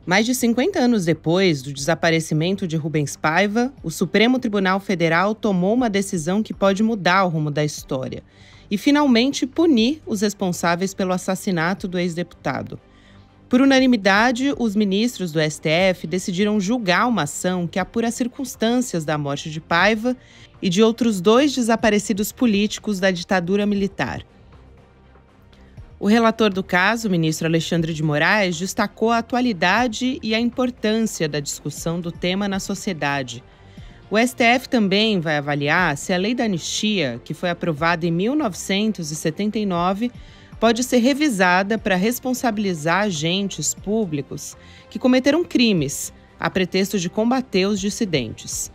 Mais de 50 anos depois do desaparecimento de Rubens Paiva, o Supremo Tribunal Federal tomou uma decisão que pode mudar o rumo da história e finalmente punir os responsáveis pelo assassinato do ex-deputado. Por unanimidade, os ministros do STF decidiram julgar uma ação que apura as circunstâncias da morte de Paiva e de outros 2 desaparecidos políticos da ditadura militar. O relator do caso, o ministro Alexandre de Moraes, destacou a atualidade e a importância da discussão do tema na sociedade. O STF também vai avaliar se a lei da anistia, que foi aprovada em 1979, pode ser revisada para responsabilizar agentes públicos que cometeram crimes a pretexto de combater os dissidentes.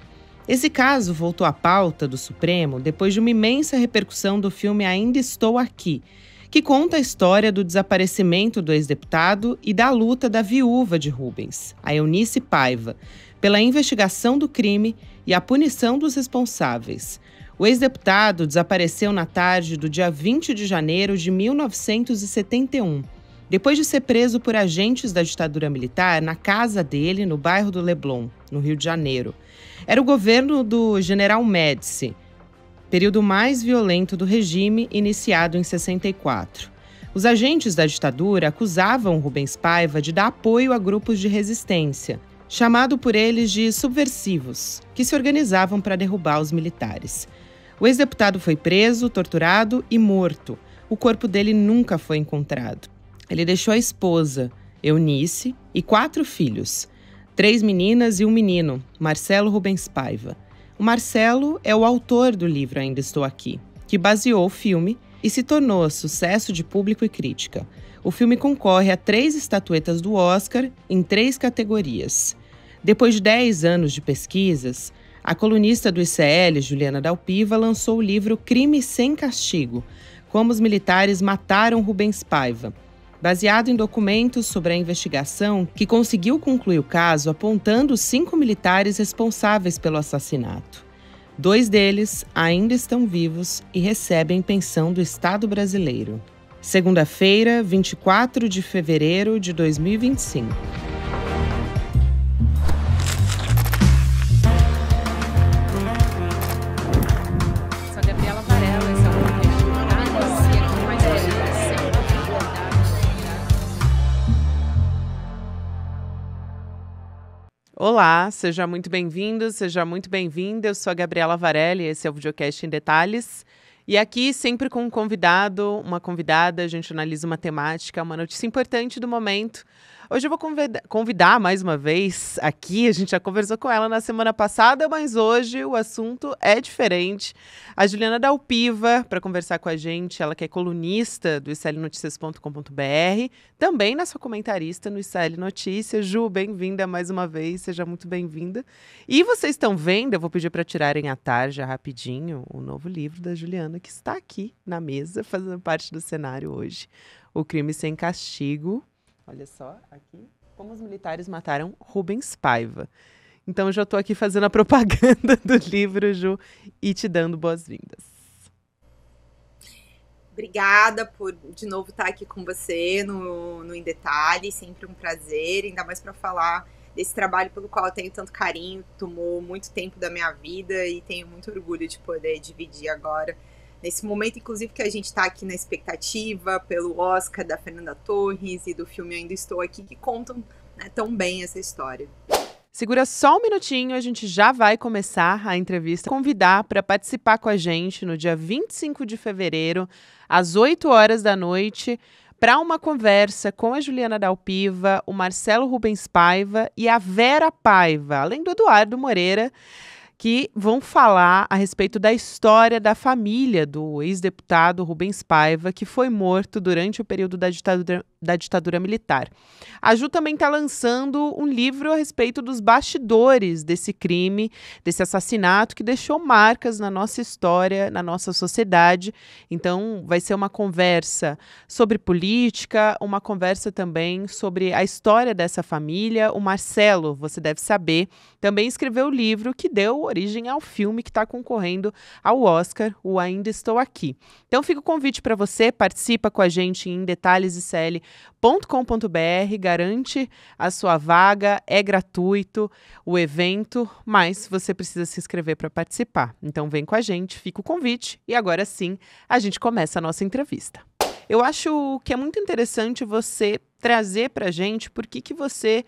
Esse caso voltou à pauta do Supremo depois de uma imensa repercussão do filme Ainda Estou Aqui, que conta a história do desaparecimento do ex-deputado e da luta da viúva de Rubens, a Eunice Paiva, pela investigação do crime e a punição dos responsáveis. O ex-deputado desapareceu na tarde do dia 20 de janeiro de 1971, depois de ser preso por agentes da ditadura militar na casa dele, no bairro do Leblon, no Rio de Janeiro. Era o governo do general Médici, período mais violento do regime, iniciado em 64. Os agentes da ditadura acusavam Rubens Paiva de dar apoio a grupos de resistência, chamado por eles de subversivos, que se organizavam para derrubar os militares. O ex-deputado foi preso, torturado e morto. O corpo dele nunca foi encontrado. Ele deixou a esposa, Eunice, e 4 filhos, 3 meninas e um menino, Marcelo Rubens Paiva. O Marcelo é o autor do livro Ainda Estou Aqui, que baseou o filme e se tornou sucesso de público e crítica. O filme concorre a 3 estatuetas do Oscar em 3 categorias. Depois de 10 anos de pesquisas, a colunista do ICL, Juliana Dalpiva, lançou o livro Crime Sem Castigo, Como os Militares Mataram Rubens Paiva, baseado em documentos sobre a investigação que conseguiu concluir o caso apontando os 5 militares responsáveis pelo assassinato. 2 deles ainda estão vivos e recebem pensão do Estado brasileiro. Segunda-feira, 24 de fevereiro de 2025. Olá, seja muito bem-vindo, seja muito bem-vinda. Eu sou a Gabriela Varelli, esse é o Videocast em Detalhes. E aqui, sempre com um convidado, uma convidada, a gente analisa uma temática, uma notícia importante do momento. Hoje eu vou convidar mais uma vez aqui, a gente já conversou com ela na semana passada, mas hoje o assunto é diferente. A Juliana Dalpiva, para conversar com a gente, ela que é colunista do islnoticias.com.br, também nossa comentarista no ICL Notícias. Ju, bem-vinda mais uma vez, seja muito bem-vinda. E vocês estão vendo, eu vou pedir para tirarem a tarja rapidinho, o novo livro da Juliana, que está aqui na mesa, fazendo parte do cenário hoje. O Crime Sem Castigo. Olha só, aqui, como os militares mataram Rubens Paiva. Então, eu já estou aqui fazendo a propaganda do livro, Ju, e te dando boas-vindas. Obrigada por, de novo, estar aqui com você no Em Detalhes. Sempre um prazer, ainda mais para falar desse trabalho pelo qual eu tenho tanto carinho. Tomou muito tempo da minha vida e tenho muito orgulho de poder dividir agora. Nesse momento, inclusive, que a gente está aqui na expectativa pelo Oscar da Fernanda Torres e do filme Ainda Estou Aqui, que contam, né, tão bem essa história. Segura só um minutinho, a gente já vai começar a entrevista. Convidar para participar com a gente no dia 25 de fevereiro, às 8 horas da noite, para uma conversa com a Juliana Dalpiva, o Marcelo Rubens Paiva e a Vera Paiva, além do Eduardo Moreira, que vão falar a respeito da história da família do ex-deputado Rubens Paiva, que foi morto durante o período da ditadura militar. A Ju também está lançando um livro a respeito dos bastidores desse crime, desse assassinato, que deixou marcas na nossa história, na nossa sociedade. Então, vai ser uma conversa sobre política, uma conversa também sobre a história dessa família. O Marcelo, você deve saber, também escreveu o livro que deu origem ao filme que está concorrendo ao Oscar, o Ainda Estou Aqui. Então fica o convite para você, participa com a gente em detalhesicl.com.br, garante a sua vaga, é gratuito o evento, mas você precisa se inscrever para participar. Então vem com a gente, fica o convite e agora sim a gente começa a nossa entrevista. Eu acho que é muito interessante você trazer para a gente por que você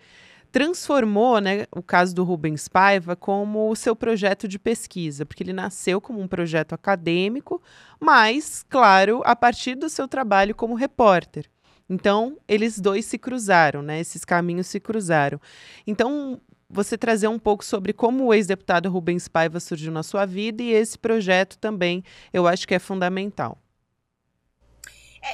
transformou, né, o caso do Rubens Paiva como o seu projeto de pesquisa, porque ele nasceu como um projeto acadêmico, mas, claro, a partir do seu trabalho como repórter. Então, eles dois se cruzaram, né, esses caminhos se cruzaram. Então, você trazer um pouco sobre como o ex-deputado Rubens Paiva surgiu na sua vida e esse projeto também, eu acho que é fundamental.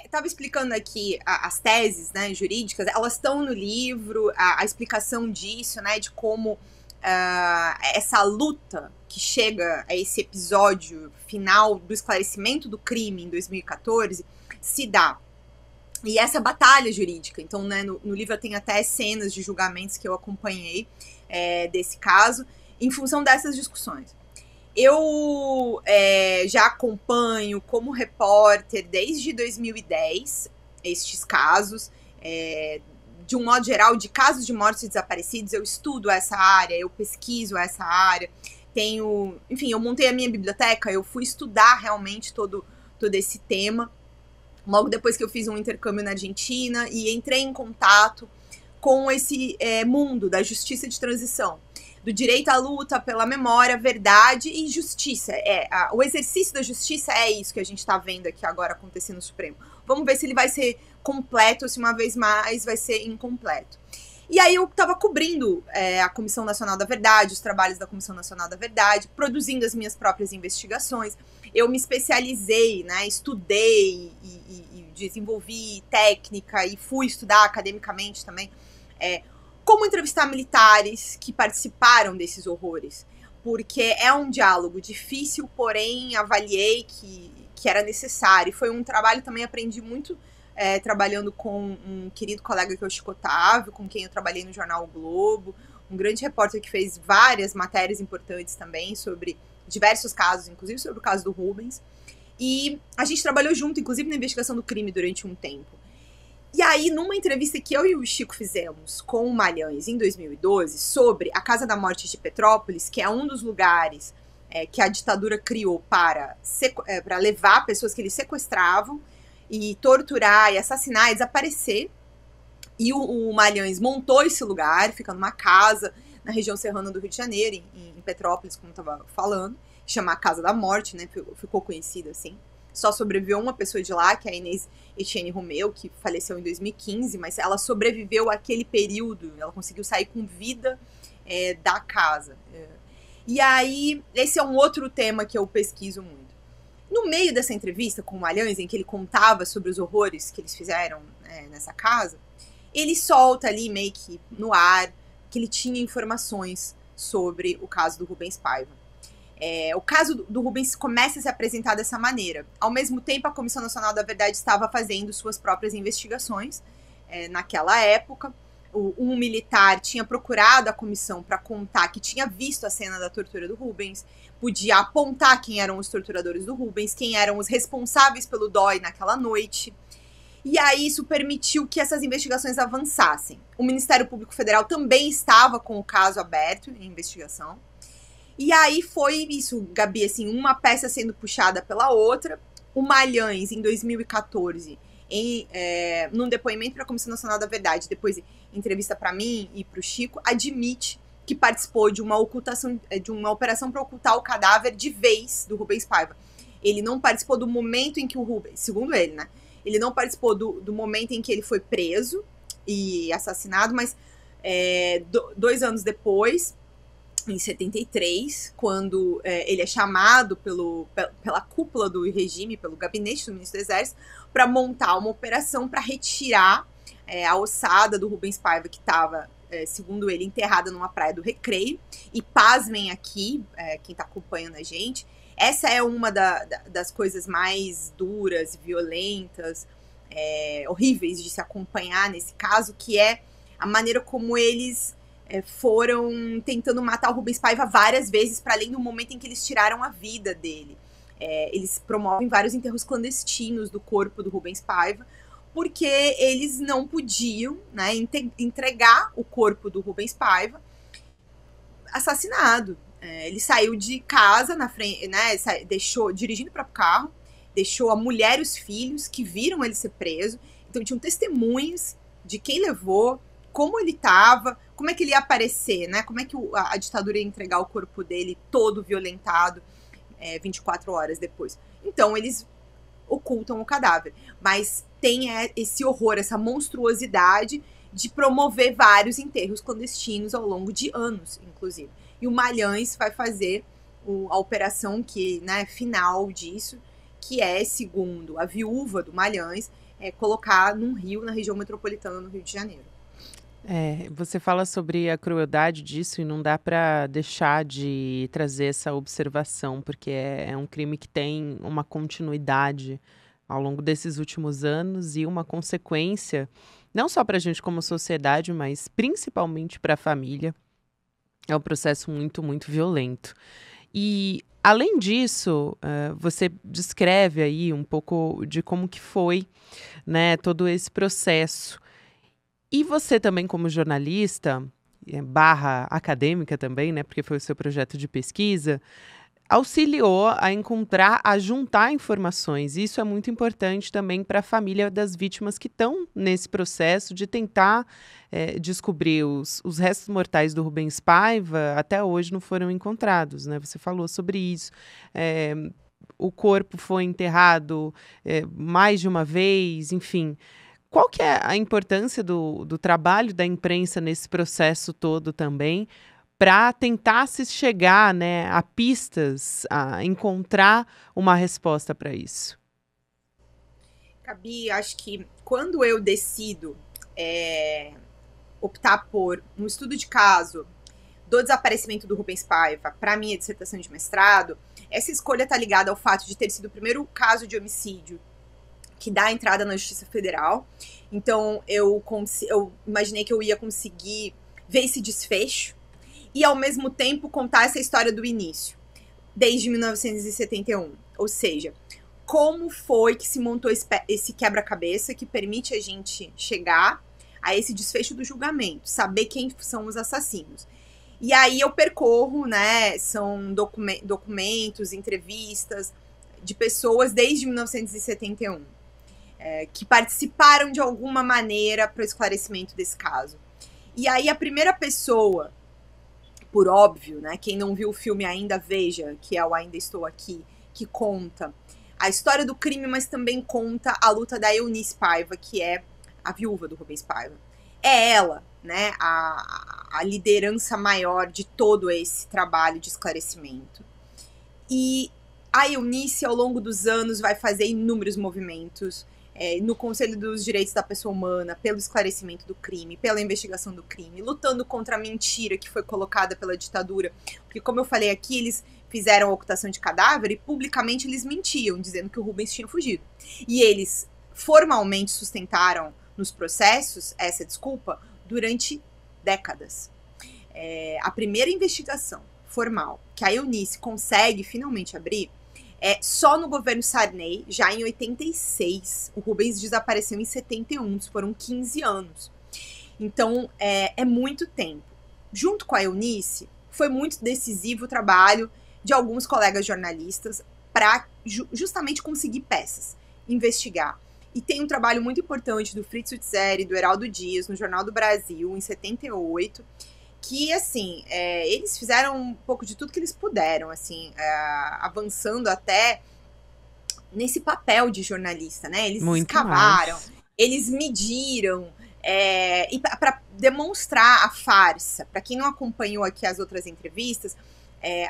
Estava explicando aqui as teses, né, jurídicas, elas estão no livro, a explicação disso, né, de como essa luta que chega a esse episódio final do esclarecimento do crime em 2014 se dá. E essa batalha jurídica, então, né, no livro tem até cenas de julgamentos que eu acompanhei desse caso, em função dessas discussões. Eu já acompanho como repórter desde 2010 estes casos, de um modo geral, de casos de mortos e desaparecidos. Eu estudo essa área, eu pesquiso essa área, enfim, eu montei a minha biblioteca, eu fui estudar realmente todo esse tema, logo depois que eu fiz um intercâmbio na Argentina e entrei em contato com esse mundo da justiça de transição, do direito à luta pela memória, verdade e justiça. O exercício da justiça é isso que a gente está vendo aqui agora acontecer no Supremo. Vamos ver se ele vai ser completo ou se uma vez mais vai ser incompleto. E aí eu estava cobrindo a Comissão Nacional da Verdade, os trabalhos da Comissão Nacional da Verdade, produzindo as minhas próprias investigações. Eu me especializei, né, estudei e desenvolvi técnica e fui estudar academicamente também, como entrevistar militares que participaram desses horrores, porque é um diálogo difícil, porém avaliei que era necessário. Foi um trabalho também, aprendi muito trabalhando com um querido colega que é o Chico Otávio, com quem eu trabalhei no jornal O Globo, um grande repórter que fez várias matérias importantes também sobre diversos casos, inclusive sobre o caso do Rubens, e a gente trabalhou junto, inclusive na investigação do crime durante um tempo. E aí, numa entrevista que eu e o Chico fizemos com o Malhães em 2012, sobre a Casa da Morte de Petrópolis, que é um dos lugares que a ditadura criou para levar pessoas que eles sequestravam e torturar e assassinar e desaparecer, e o Malhães montou esse lugar, fica numa casa na região serrana do Rio de Janeiro, em Petrópolis, como eu estava falando, chama Casa da Morte, né, ficou conhecida assim. Só sobreviveu uma pessoa de lá, que é a Inês Etienne Romeu, que faleceu em 2015, mas ela sobreviveu àquele período, ela conseguiu sair com vida da casa. E aí, esse é um outro tema que eu pesquiso muito. No meio dessa entrevista com o Malhães, em que ele contava sobre os horrores que eles fizeram nessa casa, ele solta ali, meio que no ar, que ele tinha informações sobre o caso do Rubens Paiva. O caso do Rubens começa a se apresentar dessa maneira. Ao mesmo tempo, a Comissão Nacional da Verdade estava fazendo suas próprias investigações. Naquela época, um militar tinha procurado a comissão para contar que tinha visto a cena da tortura do Rubens, podia apontar quem eram os torturadores do Rubens, quem eram os responsáveis pelo DOI naquela noite. E aí isso permitiu que essas investigações avançassem. O Ministério Público Federal também estava com o caso aberto em investigação. E aí foi isso, Gabi, assim, uma peça sendo puxada pela outra. O Malhães, em 2014, num depoimento para a Comissão Nacional da Verdade, depois entrevista para mim e para o Chico, admite que participou de uma operação para ocultar o cadáver de vez do Rubens Paiva. Ele não participou do momento em que o Rubens, segundo ele, né? Ele não participou do momento em que ele foi preso e assassinado, mas 2 anos depois, em 73, quando ele é chamado pela cúpula do regime, pelo gabinete do ministro do Exército, para montar uma operação para retirar a ossada do Rubens Paiva, que estava, segundo ele, enterrada numa praia do Recreio. E pasmem aqui, quem está acompanhando a gente, essa é uma das coisas mais duras, violentas, horríveis de se acompanhar nesse caso, que é a maneira como eles foram tentando matar o Rubens Paiva várias vezes, para além do momento em que eles tiraram a vida dele. Eles promovem vários enterros clandestinos do corpo do Rubens Paiva, porque eles não podiam, né, entregar o corpo do Rubens Paiva assassinado. Ele saiu de casa na frente, né, dirigindo o próprio carro, deixou a mulher e os filhos que viram ele ser preso. Então tinham testemunhas de quem levou, como ele estava, como é que ele ia aparecer, né? Como é que a ditadura ia entregar o corpo dele todo violentado 24 horas depois. Então eles ocultam o cadáver. Mas tem esse horror, essa monstruosidade de promover vários enterros clandestinos ao longo de anos, inclusive. E o Malhães vai fazer a operação final disso, que é, segundo a viúva do Malhães, colocar num rio na região metropolitana no Rio de Janeiro. Você fala sobre a crueldade disso e não dá para deixar de trazer essa observação, porque é um crime que tem uma continuidade ao longo desses últimos anos e uma consequência, não só para a gente como sociedade, mas principalmente para a família. É um processo muito, muito violento. E, além disso, você descreve aí um pouco de como que foi, né, todo esse processo. E você também, como jornalista, barra acadêmica também, né, porque foi o seu projeto de pesquisa, auxiliou a juntar informações. Isso é muito importante também para a família das vítimas que estão nesse processo de tentar descobrir os restos mortais do Rubens Paiva. Até hoje não foram encontrados, né? Você falou sobre isso. O corpo foi enterrado mais de uma vez, enfim. Qual que é a importância do trabalho da imprensa nesse processo todo também, para tentar se chegar, né, a pistas, a encontrar uma resposta para isso? Gabi, acho que quando eu decido optar por um estudo de caso do desaparecimento do Rubens Paiva para minha dissertação de mestrado, essa escolha está ligada ao fato de ter sido o primeiro caso de homicídio que dá entrada na Justiça Federal. Então eu imaginei que eu ia conseguir ver esse desfecho e, ao mesmo tempo, contar essa história do início, desde 1971. Ou seja, como foi que se montou esse quebra-cabeça que permite a gente chegar a esse desfecho do julgamento, saber quem são os assassinos. E aí eu percorro, né, são documentos, entrevistas de pessoas desde 1971, que participaram de alguma maneira para o esclarecimento desse caso. E aí a primeira pessoa, por óbvio, né, quem não viu o filme ainda veja, que é o Ainda Estou Aqui, que conta a história do crime, mas também conta a luta da Eunice Paiva, que é a viúva do Rubens Paiva. É ela, né, a liderança maior de todo esse trabalho de esclarecimento. E a Eunice, ao longo dos anos, vai fazer inúmeros movimentos no Conselho dos Direitos da Pessoa Humana, pelo esclarecimento do crime, pela investigação do crime, lutando contra a mentira que foi colocada pela ditadura. Porque, como eu falei aqui, eles fizeram a ocultação de cadáver e publicamente eles mentiam, dizendo que o Rubens tinha fugido. E eles formalmente sustentaram nos processos essa desculpa durante décadas. A primeira investigação formal que a Eunice consegue finalmente abrir só no governo Sarney, já em 86. O Rubens desapareceu em 71, foram 15 anos. Então, é muito tempo. Junto com a Eunice, foi muito decisivo o trabalho de alguns colegas jornalistas para justamente conseguir peças, investigar. E tem um trabalho muito importante do Fritz Utzeri e do Heraldo Dias no Jornal do Brasil, em 78, que, assim, eles fizeram um pouco de tudo que eles puderam, assim, avançando até nesse papel de jornalista, né? Eles Muito escavaram, mais. eles mediram, e para demonstrar a farsa. Para quem não acompanhou aqui as outras entrevistas,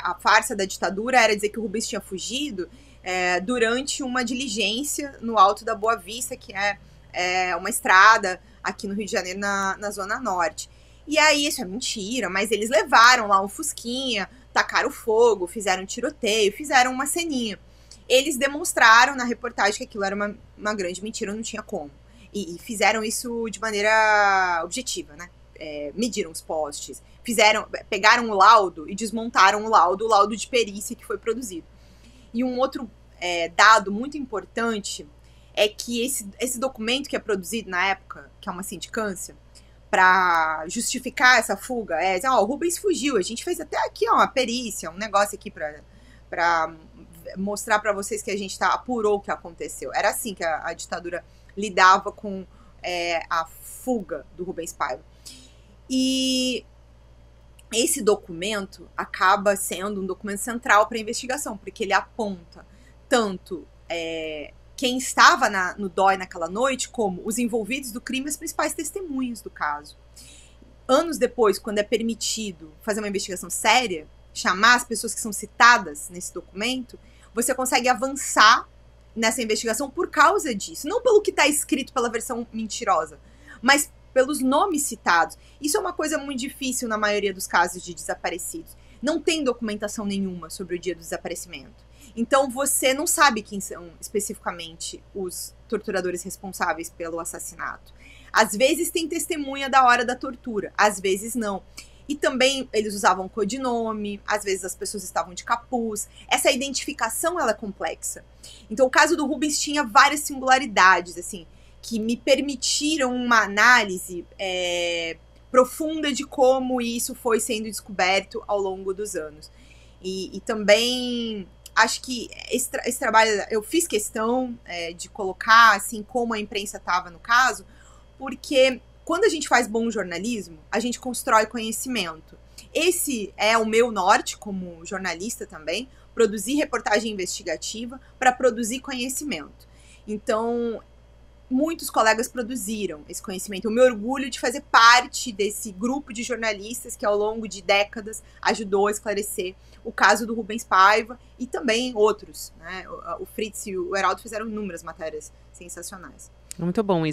a farsa da ditadura era dizer que o Rubens tinha fugido durante uma diligência no Alto da Boa Vista, que é uma estrada aqui no Rio de Janeiro, na Zona Norte. E aí, isso é mentira, mas eles levaram lá um fusquinha, tacaram fogo, fizeram um tiroteio, fizeram uma ceninha. Eles demonstraram na reportagem que aquilo era uma grande mentira, não tinha como. E fizeram isso de maneira objetiva, né? mediram os postes, pegaram o laudo e desmontaram o laudo de perícia que foi produzido. E um outro dado muito importante é que esse documento que é produzido na época, que é uma sindicância, para justificar essa fuga, o Rubens fugiu, a gente fez até aqui uma perícia, um negócio aqui para mostrar para vocês que a gente apurou o que aconteceu. Era assim que a ditadura lidava com a fuga do Rubens Paiva. E esse documento acaba sendo um documento central para a investigação, porque ele aponta tanto quem estava no DOI naquela noite, como os envolvidos do crime e as principais testemunhas do caso. Anos depois, quando é permitido fazer uma investigação séria, chamar as pessoas que são citadas nesse documento, você consegue avançar nessa investigação por causa disso. Não pelo que está escrito pela versão mentirosa, mas pelos nomes citados. Isso é uma coisa muito difícil na maioria dos casos de desaparecidos. Não tem documentação nenhuma sobre o dia do desaparecimento. Então você não sabe quem são especificamente os torturadores responsáveis pelo assassinato. Às vezes tem testemunha da hora da tortura, às vezes não. E também eles usavam codinome, às vezes as pessoas estavam de capuz. Essa identificação ela é complexa. Então o caso do Rubens tinha várias singularidades, assim, que me permitiram uma análise profunda de como isso foi sendo descoberto ao longo dos anos. E também acho que esse trabalho, eu fiz questão de colocar assim como a imprensa estava no caso, porque quando a gente faz bom jornalismo, a gente constrói conhecimento. Esse é o meu norte como jornalista também, produzir reportagem investigativa para produzir conhecimento. Então, muitos colegas produziram esse conhecimento. Eu me orgulho de fazer parte desse grupo de jornalistas que ao longo de décadas ajudou a esclarecer o caso do Rubens Paiva e também outros, né? O Fritz e o Heraldo fizeram inúmeras matérias sensacionais. Muito bom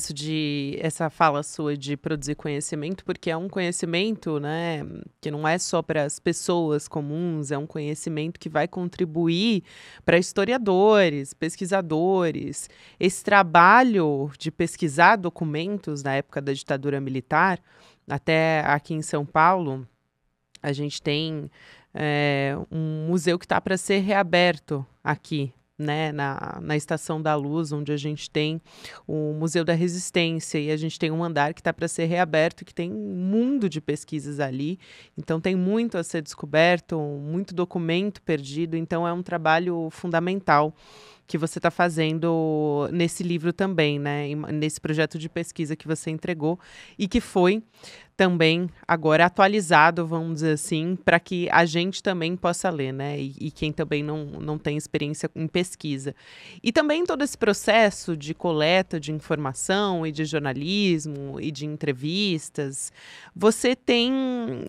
essa fala sua de produzir conhecimento, porque é um conhecimento, né, que não é só para as pessoas comuns, é um conhecimento que vai contribuir para historiadores, pesquisadores. Esse trabalho de pesquisar documentos na época da ditadura militar, até aqui em São Paulo, a gente tem um museu que está para ser reaberto aqui, né, na Estação da Luz, onde a gente tem o Museu da Resistência, e a gente tem um andar que está para ser reaberto, que tem um mundo de pesquisas ali, então tem muito a ser descoberto, muito documento perdido, então é um trabalho fundamental que você está fazendo nesse livro também, né, nesse projeto de pesquisa que você entregou e que foi também agora atualizado, vamos dizer assim, para que a gente também possa ler, né, e quem também não tem experiência em pesquisa. E também todo esse processo de coleta de informação e de jornalismo e de entrevistas, você tem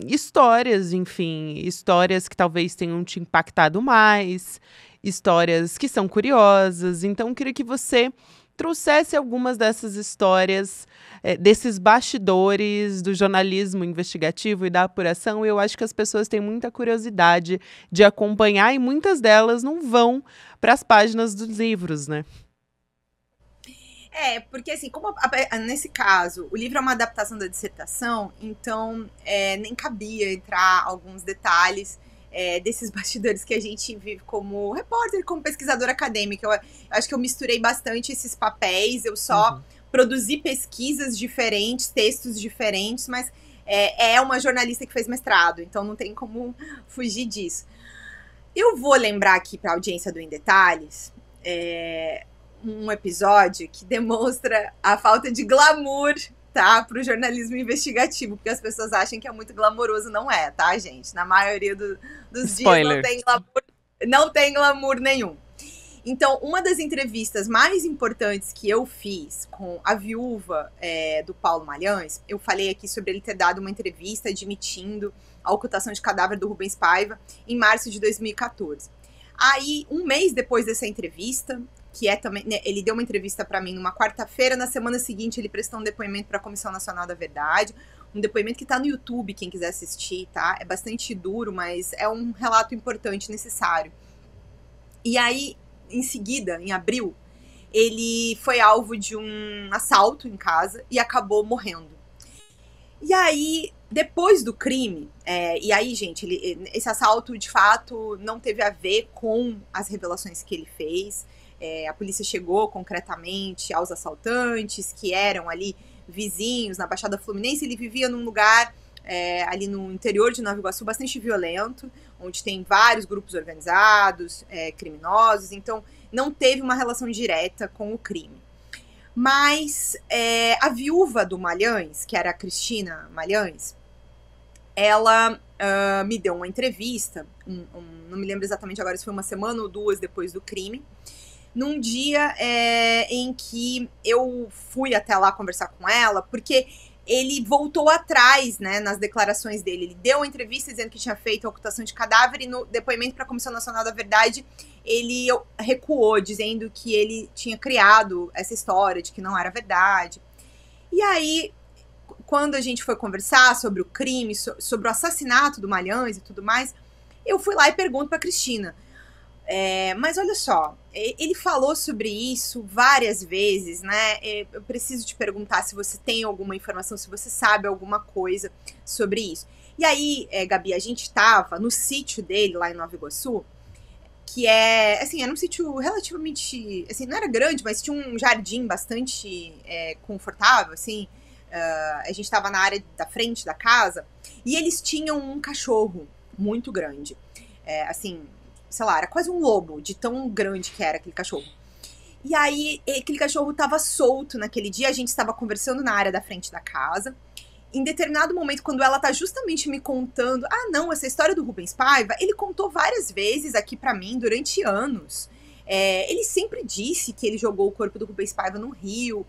histórias, enfim, histórias que talvez tenham te impactado mais, histórias que são curiosas, então eu queria que você trouxesse algumas dessas histórias, desses bastidores do jornalismo investigativo e da apuração. Eu acho que as pessoas têm muita curiosidade de acompanhar e muitas delas não vão para as páginas dos livros, né? Porque assim, como nesse caso, o livro é uma adaptação da dissertação, então nem cabia entrar alguns detalhes desses bastidores que a gente vive como repórter, como pesquisador acadêmico. Eu acho que eu misturei bastante esses papéis, eu só produzi pesquisas diferentes, textos diferentes, mas é uma jornalista que fez mestrado, então não tem como fugir disso. Eu vou lembrar aqui para a audiência do Em Detalhes um episódio que demonstra a falta de glamour, tá, para o jornalismo investigativo, porque as pessoas acham que é muito glamouroso, não é, tá, gente? Na maioria dos Spoiler. Dias não tem glamour nenhum. Então, uma das entrevistas mais importantes que eu fiz com a viúva do Paulo Malhães, eu falei aqui sobre ele ter dado uma entrevista admitindo a ocultação de cadáver do Rubens Paiva em março de 2014. Aí, um mês depois dessa entrevista, que também, né, ele deu uma entrevista para mim numa quarta-feira, na semana seguinte ele prestou um depoimento para a Comissão Nacional da Verdade, um depoimento que tá no YouTube, quem quiser assistir, tá? É bastante duro, mas é um relato importante, necessário. E aí, em seguida, em abril, ele foi alvo de um assalto em casa e acabou morrendo. E aí, depois do crime, e aí, gente, esse assalto de fato não teve a ver com as revelações que ele fez. A polícia chegou concretamente aos assaltantes, que eram ali vizinhos na Baixada Fluminense. Ele vivia num lugar ali no interior de Nova Iguaçu bastante violento, onde tem vários grupos organizados, criminosos. Então, não teve uma relação direta com o crime. Mas a viúva do Malhães, que era a Cristina Malhães, ela me deu uma entrevista, não me lembro exatamente agora se foi uma semana ou duas depois do crime, num dia em que eu fui até lá conversar com ela, porque ele voltou atrás, né, nas declarações dele. Ele deu uma entrevista dizendo que tinha feito a ocultação de cadáver e no depoimento para a Comissão Nacional da Verdade ele recuou, dizendo que ele tinha criado essa história de que não era verdade. E aí, quando a gente foi conversar sobre o crime, sobre o assassinato do Malhães e tudo mais, eu fui lá e pergunto para Cristina, mas olha só, ele falou sobre isso várias vezes, né? Eu preciso te perguntar se você tem alguma informação, se você sabe alguma coisa sobre isso. E aí, Gabi, a gente estava no sítio dele lá em Nova Iguaçu, que assim, era um sítio relativamente, assim, não era grande, mas tinha um jardim bastante confortável, assim. A gente estava na área da frente da casa e eles tinham um cachorro muito grande, assim, sei lá, era quase um lobo, de tão grande que era aquele cachorro. E aí, aquele cachorro tava solto naquele dia, a gente estava conversando na área da frente da casa. Em determinado momento, quando ela tá justamente me contando, não, essa história do Rubens Paiva, ele contou várias vezes aqui pra mim durante anos. Ele sempre disse que ele jogou o corpo do Rubens Paiva no rio.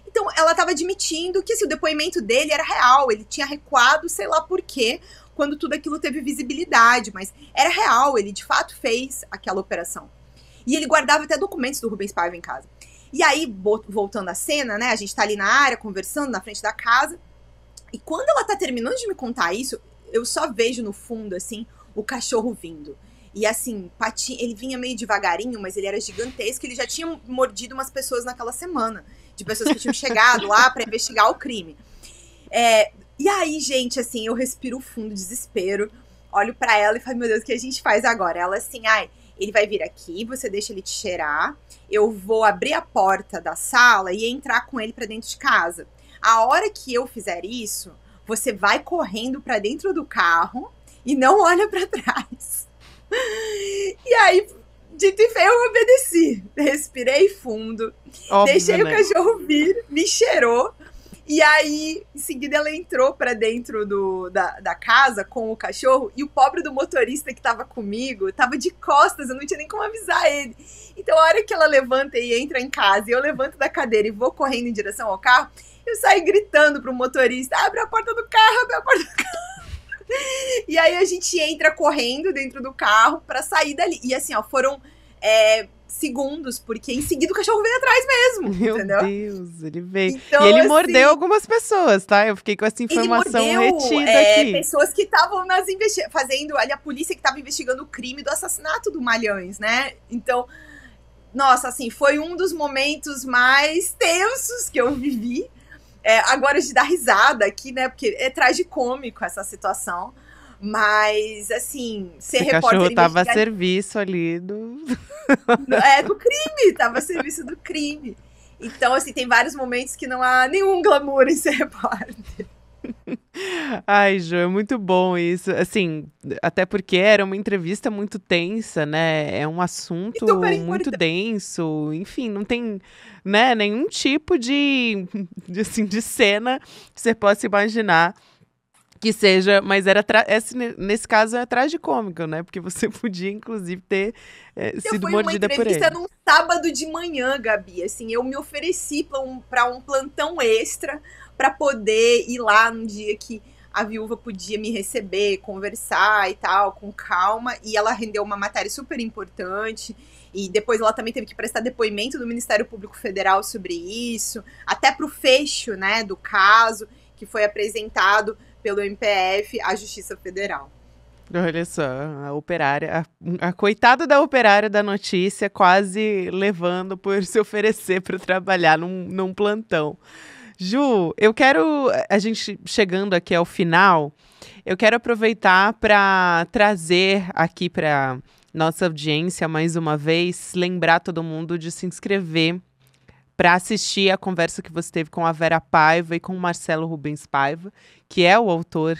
Então, ela tava admitindo que assim, o depoimento dele era real, ele tinha recuado, sei lá por quê, quando tudo aquilo teve visibilidade, mas era real, ele de fato fez aquela operação. E ele guardava até documentos do Rubens Paiva em casa. E aí, voltando à cena, né, a gente tá ali na área, conversando na frente da casa, e quando ela tá terminando de me contar isso, eu só vejo no fundo, assim, o cachorro vindo. E assim, ele vinha meio devagarinho, mas ele era gigantesco, ele já tinha mordido umas pessoas naquela semana, de pessoas que tinham chegado lá pra investigar o crime. E aí, gente, assim, eu respiro fundo, desespero, olho pra ela e falo, meu Deus, o que a gente faz agora? Ela assim, ele vai vir aqui, você deixa ele te cheirar, eu vou abrir a porta da sala e entrar com ele pra dentro de casa. A hora que eu fizer isso, você vai correndo pra dentro do carro e não olha pra trás. E aí, dito e feito, eu obedeci. Respirei fundo, óbvio, deixei o cachorro vir, me cheirou. E aí, em seguida, ela entrou pra dentro da casa com o cachorro e o pobre do motorista que tava comigo tava de costas, eu não tinha nem como avisar ele. Então, a hora que ela levanta e entra em casa e eu levanto da cadeira e vou correndo em direção ao carro, eu saí gritando pro motorista, abre a porta do carro, abre a porta do carro. E aí a gente entra correndo dentro do carro pra sair dali. E assim, foram segundos, porque em seguida o cachorro veio atrás mesmo, entendeu? Meu Deus, ele veio. Então, e ele assim, mordeu algumas pessoas, tá? Eu fiquei com essa informação retida aqui. Pessoas que estavam fazendo ali, a polícia que estava investigando o crime do assassinato do Malhães, né? Então, nossa, assim, foi um dos momentos mais tensos que eu vivi. Agora de dar risada aqui, né? Porque é tragicômico essa situação. Mas, assim, ser repórter... O cachorro tava a serviço ali do... do crime, tava a serviço do crime. Então, assim, tem vários momentos que não há nenhum glamour em ser repórter. Ai, Jo, é muito bom isso. Assim, até porque era uma entrevista muito tensa, né? É um assunto muito denso. Enfim, não tem, né, nenhum tipo de cena que você possa imaginar que seja, mas nesse caso é tragicômico, né? Porque você podia, inclusive, ter sido mordida por ele. Foi uma entrevista num sábado de manhã, Gabi. Assim, eu me ofereci para um plantão extra para poder ir lá num dia que a viúva podia me receber, conversar e tal, com calma. E ela rendeu uma matéria super importante. E depois ela também teve que prestar depoimento do Ministério Público Federal sobre isso, até para o fecho, né, do caso, que foi apresentado pelo MPF à Justiça Federal. Olha só, a operária, a coitada da operária da notícia quase levando por se oferecer para trabalhar num plantão. Ju, a gente chegando aqui ao final, eu quero aproveitar para trazer aqui para nossa audiência mais uma vez, lembrar todo mundo de se inscrever para assistir a conversa que você teve com a Vera Paiva e com o Marcelo Rubens Paiva, que é o autor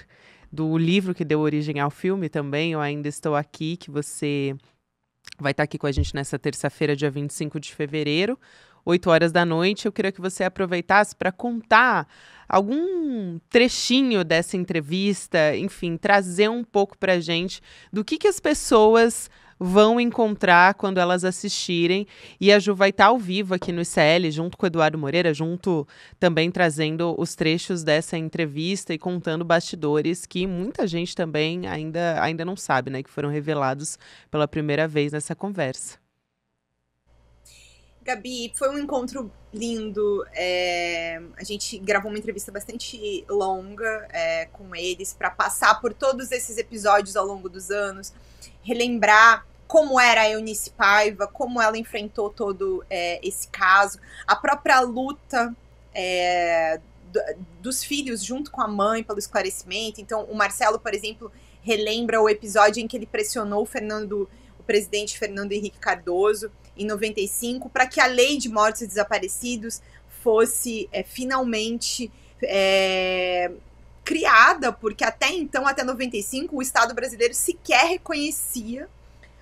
do livro que deu origem ao filme também, Eu Ainda Estou Aqui, que você vai estar aqui com a gente nessa terça-feira, dia 25 de fevereiro, 8 horas da noite. Eu queria que você aproveitasse para contar algum trechinho dessa entrevista, enfim, trazer um pouco para a gente do que as pessoas vão encontrar quando elas assistirem. E a Ju vai estar ao vivo aqui no ICL, junto com o Eduardo Moreira, junto também trazendo os trechos dessa entrevista e contando bastidores que muita gente também ainda não sabe, né? Que foram revelados pela primeira vez nessa conversa. Gabi, foi um encontro lindo. A gente gravou uma entrevista bastante longa com eles para passar por todos esses episódios ao longo dos anos, relembrar como era a Eunice Paiva, como ela enfrentou todo esse caso, a própria luta dos filhos junto com a mãe pelo esclarecimento. Então, o Marcelo, por exemplo, relembra o episódio em que ele pressionou o presidente Fernando Henrique Cardoso, em 95, para que a lei de mortos e desaparecidos fosse finalmente criada, porque até então, até 95, o Estado brasileiro sequer reconhecia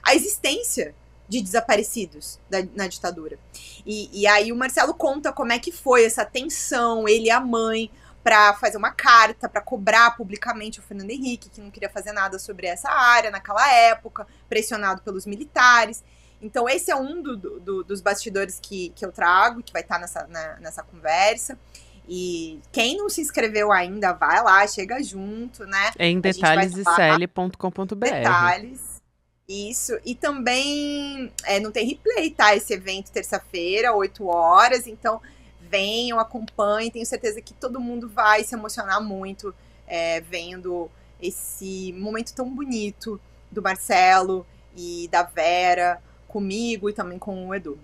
a existência de desaparecidos na ditadura. E aí o Marcelo conta como é que foi essa tensão, ele e a mãe, para fazer uma carta, para cobrar publicamente o Fernando Henrique, que não queria fazer nada sobre essa área naquela época, pressionado pelos militares. Então, esse é um dos bastidores que eu trago, que vai estar nessa conversa. E quem não se inscreveu ainda, vai lá, chega junto, né? É em detalhesicl.com.br. Detalhes. Isso. E também não tem replay, tá? Esse evento, terça-feira, 8 horas. Então, venham, acompanhem. Tenho certeza que todo mundo vai se emocionar muito vendo esse momento tão bonito do Marcelo e da Vera, comigo e também com o Edu.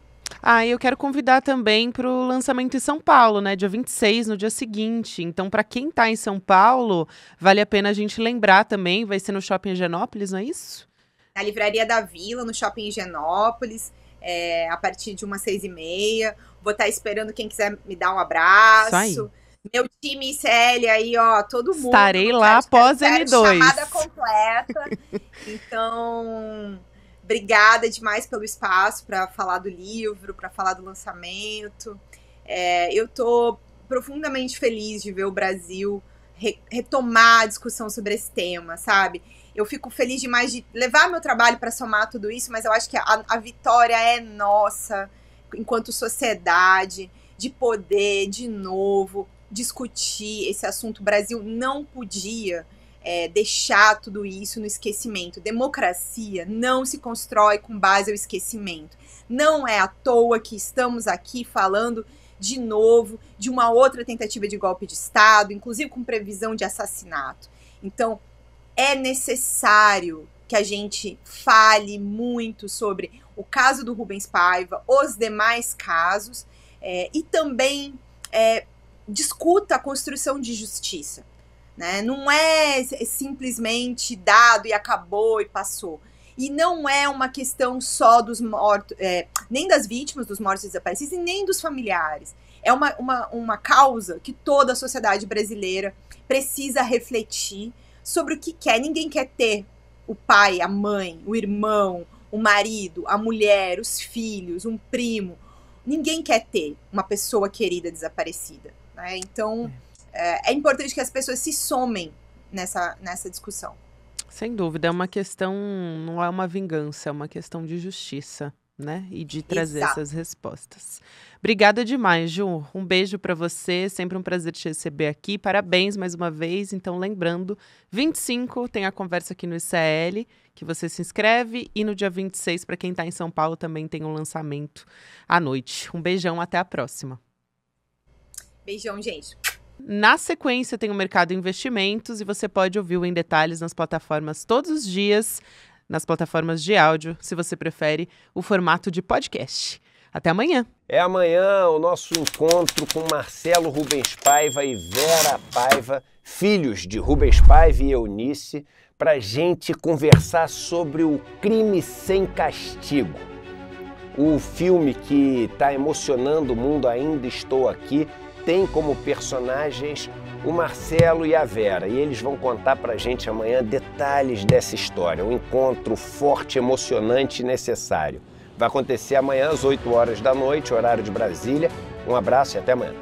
E eu quero convidar também para o lançamento em São Paulo, né? Dia 26, no dia seguinte. Então, para quem está em São Paulo, vale a pena a gente lembrar também. Vai ser no Shopping Higienópolis, não é isso? Na Livraria da Vila, no Shopping Higienópolis, a partir de umas 6h30. Vou estar esperando quem quiser me dar um abraço. Isso aí. Meu time ICL aí, ó, todo mundo. Estarei lá após M2. Chamada completa. Então, obrigada demais pelo espaço para falar do livro, para falar do lançamento. Eu tô profundamente feliz de ver o Brasil retomar a discussão sobre esse tema, sabe? Eu fico feliz demais de levar meu trabalho para somar tudo isso, mas eu acho que a vitória é nossa, enquanto sociedade, de poder, de novo, discutir esse assunto. O Brasil não podia deixar tudo isso no esquecimento. Democracia não se constrói com base ao esquecimento. Não é à toa que estamos aqui falando de novo de uma outra tentativa de golpe de Estado, inclusive com previsão de assassinato. Então, é necessário que a gente fale muito sobre o caso do Rubens Paiva, os demais casos, e também discuta a construção de justiça. Né? Não é simplesmente dado e acabou e passou. E não é uma questão só dos mortos, nem das vítimas dos mortos e desaparecidos, e nem dos familiares. É uma causa que toda a sociedade brasileira precisa refletir sobre o que quer. Ninguém quer ter o pai, a mãe, o irmão, o marido, a mulher, os filhos, um primo. Ninguém quer ter uma pessoa querida desaparecida. Né? Então, é importante que as pessoas se somem nessa discussão. Sem dúvida, é uma questão, não é uma vingança, é uma questão de justiça, né? E de trazer essas respostas. Obrigada demais, Ju. Um beijo para você, sempre um prazer te receber aqui. Parabéns mais uma vez. Então, lembrando, 25 tem a conversa aqui no ICL, que você se inscreve, e no dia 26, para quem está em São Paulo, também tem um lançamento à noite. Um beijão, até a próxima. Beijão, gente. Na sequência tem o Mercado Investimentos e você pode ouvir o Em Detalhes nas plataformas todos os dias, nas plataformas de áudio, se você prefere o formato de podcast. Até amanhã. É amanhã o nosso encontro com Marcelo Rubens Paiva e Vera Paiva, filhos de Rubens Paiva e Eunice, para a gente conversar sobre o Crime Sem Castigo. O filme que está emocionando o mundo, Ainda Estou Aqui, tem como personagens o Marcelo e a Vera, e eles vão contar para a gente amanhã detalhes dessa história, um encontro forte, emocionante e necessário. Vai acontecer amanhã às 8 horas da noite, horário de Brasília. Um abraço e até amanhã.